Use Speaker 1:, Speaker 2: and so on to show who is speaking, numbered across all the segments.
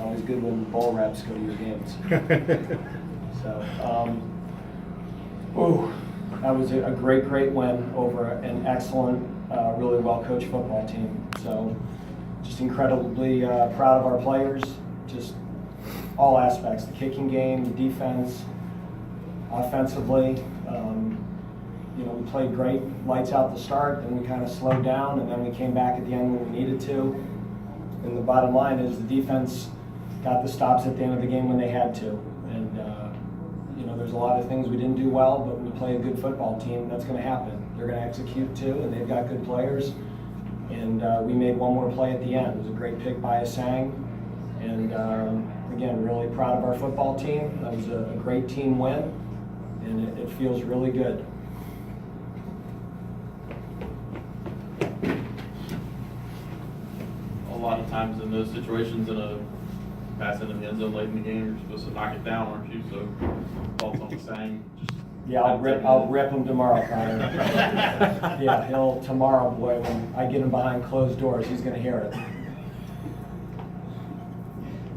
Speaker 1: always good when bowl reps go to your games. So, that was a great win over an excellent, really well-coached football team. So, just incredibly proud of our players, just all aspects, the kicking game, the defense, offensively. We played great, lights out to start, then we kind of slowed down, and then we came back at the end when we needed to. And the bottom line is the defense got the stops at the end of the game when they had to. And, there's a lot of things we didn't do well, but when you play a good football team, that's going to happen. They're going to execute too, and they've got good players. And we made one more play at the end. It was a great pick by Asang. And again, really proud of our football team. That was a great team win, and it feels really good.
Speaker 2: A lot of times in those situations, in a pass into the end zone late in the game, you're supposed to knock it down, aren't you? So, thoughts on Asang?
Speaker 1: Yeah, I'll rip him tomorrow, Connor. Yeah, he'll tomorrow, boy. When I get him behind closed doors, he's going to hear it.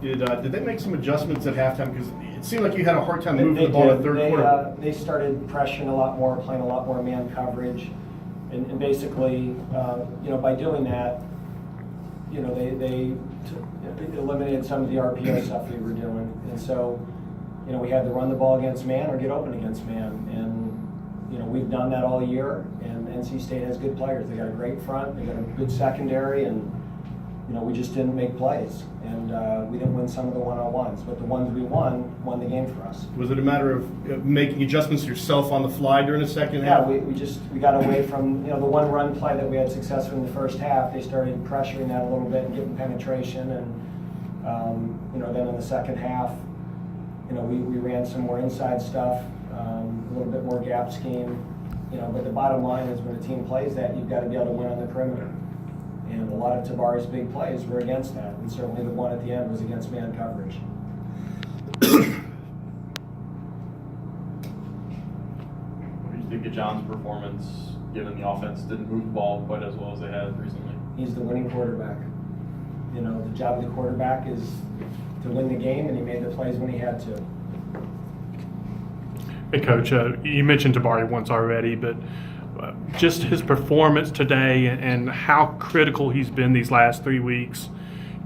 Speaker 3: Did they make some adjustments at halftime? Because it seemed like you had a hard time moving the ball in the third quarter.
Speaker 1: They started pressuring a lot more, playing a lot more man coverage, and basically, by doing that, they eliminated some of the RPO stuff we were doing, and so, we had to run the ball against man or get open against man, and we've done that all year. And NC State has good players. They got a great front, they got a good secondary, and we just didn't make plays, and we didn't win some of the one-on-ones, but the ones we won the game for us.
Speaker 3: Was it a matter of making adjustments yourself on the fly during the second half?
Speaker 1: Yeah, we got away from the one run play that we had success in the first half. They started pressuring that a little bit and getting penetration, and then in the second half, we ran some more inside stuff, a little bit more gap scheme, but the bottom line is when a team plays that, you've got to be able to win on the perimeter. And a lot of Tabari's big plays were against that, and certainly the one at the end was against man coverage.
Speaker 2: What do you think of John's performance, given the offense didn't move the ball quite as well as they had recently?
Speaker 1: He's the winning quarterback. The job of the quarterback is to win the game, and he made the plays when he had to.
Speaker 4: Hey, Coach, you mentioned Tabari once already, but just his performance today and how critical he's been these last 3 weeks,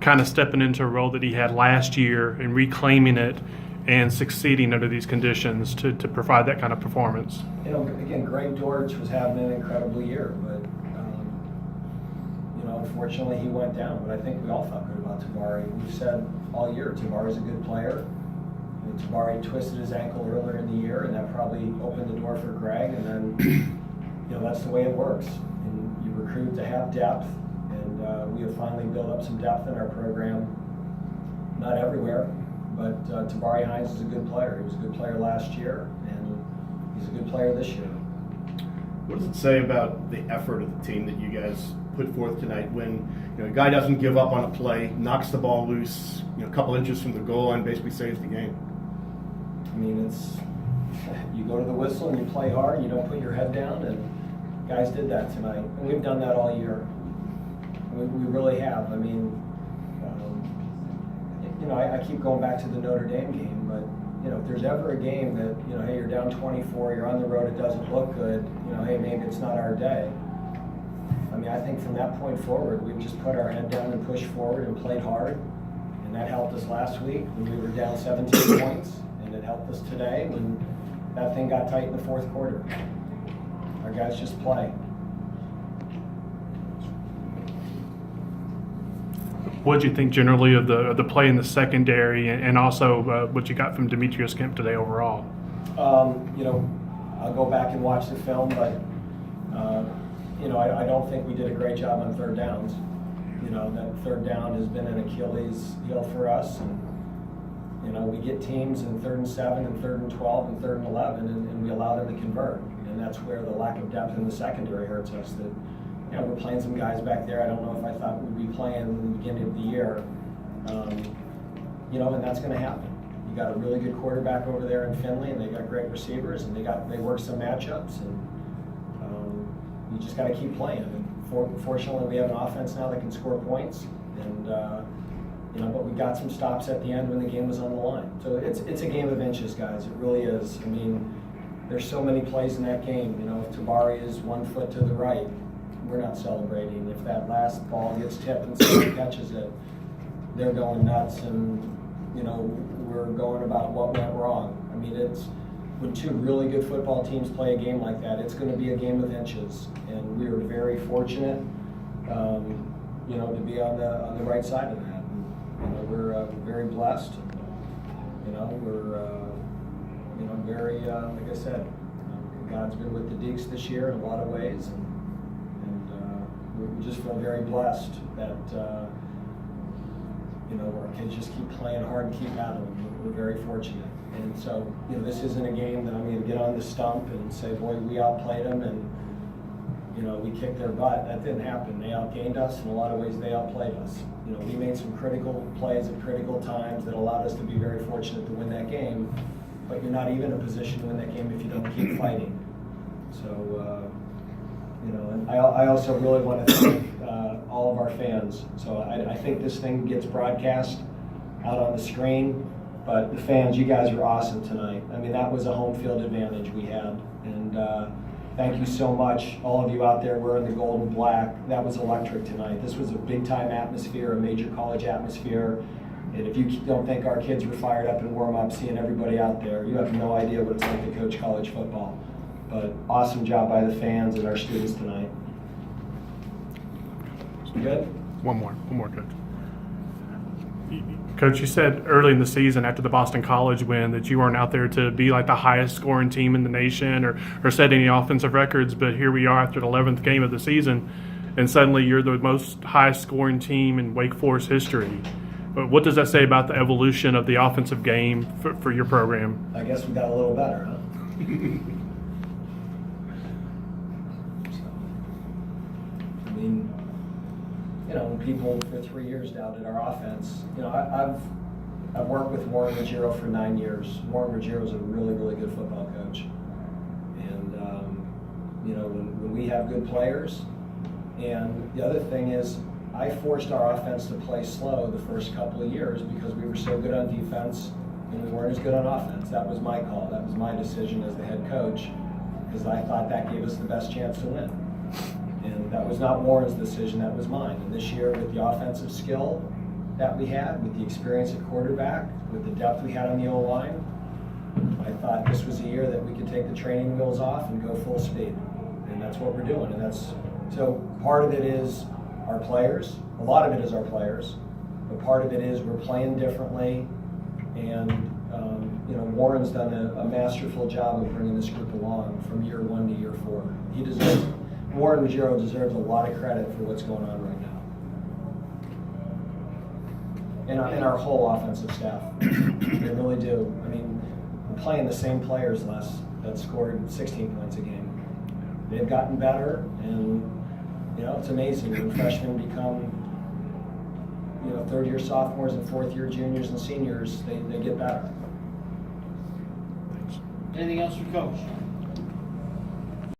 Speaker 4: kind of stepping into a role that he had last year and reclaiming it and succeeding under these conditions to provide that kind of performance.
Speaker 1: Again, Greg Dortch was having an incredible year, but unfortunately he went down. But I think we all felt good about Tabari. We've said all year Tabari's a good player. Tabari twisted his ankle earlier in the year, and that probably opened the door for Greg, and then that's the way it works. And you recruit to have depth, and we have finally built up some depth in our program. Not everywhere, but Tabari Hines is a good player. He was a good player last year, and he's a good player this year.
Speaker 3: What does it say about the effort of the team that you guys put forth tonight when a guy doesn't give up on a play, knocks the ball loose, a couple inches from the goal line, basically saves the game?
Speaker 1: I mean, you go to the whistle and you play hard, you don't put your head down, and guys did that tonight. And we've done that all year. We really have. I mean, I keep going back to the Notre Dame game, but if there's ever a game that hey, you're down 24, you're on the road, it doesn't look good, hey, maybe it's not our day. I mean, I think from that point forward, we've just put our head down and pushed forward and played hard, and that helped us last week when we were down 17 points, and it helped us today when that thing got tight in the fourth quarter. Our guys just play.
Speaker 4: What did you think generally of the play in the secondary, and also what you got from Demetrius Kemp today overall?
Speaker 1: I'll go back and watch the film, but I don't think we did a great job on third downs. That third down has been an Achilles heel for us, and we get teams in 3rd and 7 and 3rd and 12 and 3rd and 11, and we allow them to convert, and that's where the lack of depth in the secondary hurts us. That we're playing some guys back there I don't know if I thought we'd be playing in the beginning of the year, and that's going to happen. You got a really good quarterback over there in Finley, and they got great receivers, and they work some matchups, and you just got to keep playing. And fortunately, we have an offense now that can score points, and You know, but we got some stops at the end when the game was on the line. So it's a game of inches, guys. It really is. I mean, there's so many plays in that game. You know, if Tabari is 1 foot to the right, we're not celebrating. If that last ball gets tipped and someone catches it, they're going nuts, and you know, we're going about what went wrong. I mean, it's when two really good football teams play a game like that, it's going to be a game of inches, and we were very fortunate, you know, to be on the right side of that. And, you know, we're very blessed. You know, we're you know, very like I said, God's been with the Deeks this year in a lot of ways, and we just feel very blessed that. You know, our kids just keep playing hard and keep at them. We're very fortunate. And so, you know, this isn't a game that I'm going to get on the stump and say, boy, we outplayed them and, you know, we kicked their butt. That didn't happen. They outgained us. In a lot of ways, they outplayed us. You know, we made some critical plays at critical times that allowed us to be very fortunate to win that game. But you're not even in a position to win that game if you don't keep fighting. So, you know, and I also really want to thank all of our fans. So I think this thing gets broadcast out on the screen, but the fans, you guys were awesome tonight. I mean, that was a home field advantage we had. And thank you so much, all of you out there wearing the gold and black. That was electric tonight. This was a big-time atmosphere, a major college atmosphere. And if you don't think our kids were fired up and warm up seeing everybody out there, you have no idea what it's like to coach college football. But awesome job by the fans and our students tonight. Good?
Speaker 4: One more, Coach. Coach, you said early in the season after the Boston College win that you weren't out there to be like the highest scoring team in the nation or set any offensive records, but here we are after the 11th game of the season, and suddenly you're the most highest scoring team in Wake Forest history. But what does that say about the evolution of the offensive game for your program?
Speaker 1: I guess we got a little better, huh? I mean, you know, when people for 3 years doubted our offense, you know, I've worked with Warren Ruggiero for 9 years. Warren Ruggiero is a really, really good football coach. And, you know, when we have good players, and the other thing is, I forced our offense to play slow the first couple of years because we were so good on defense and we weren't as good on offense. That was my call. That was my decision as the head coach because I thought that gave us the best chance to win. And that was not Warren's decision, that was mine. And this year, with the offensive skill that we had, with the experience at quarterback, with the depth we had on the O-line, I thought this was a year that we could take the training wheels off and go full speed. And that's what we're doing. And that's so part of it is our players. A lot of it is our players. But part of it is we're playing differently. And, you know, Warren's done a masterful job of bringing this group along from year 1 to year 4. He deserves it. Warren Ruggiero deserves a lot of credit for what's going on right now. And our whole offensive staff. They really do. I mean, we're playing the same players that scored 16 points a game. They've gotten better, and, you know, it's amazing when freshmen become, you know, third-year sophomores and fourth-year juniors and seniors, they get better.
Speaker 5: Anything else for Coach?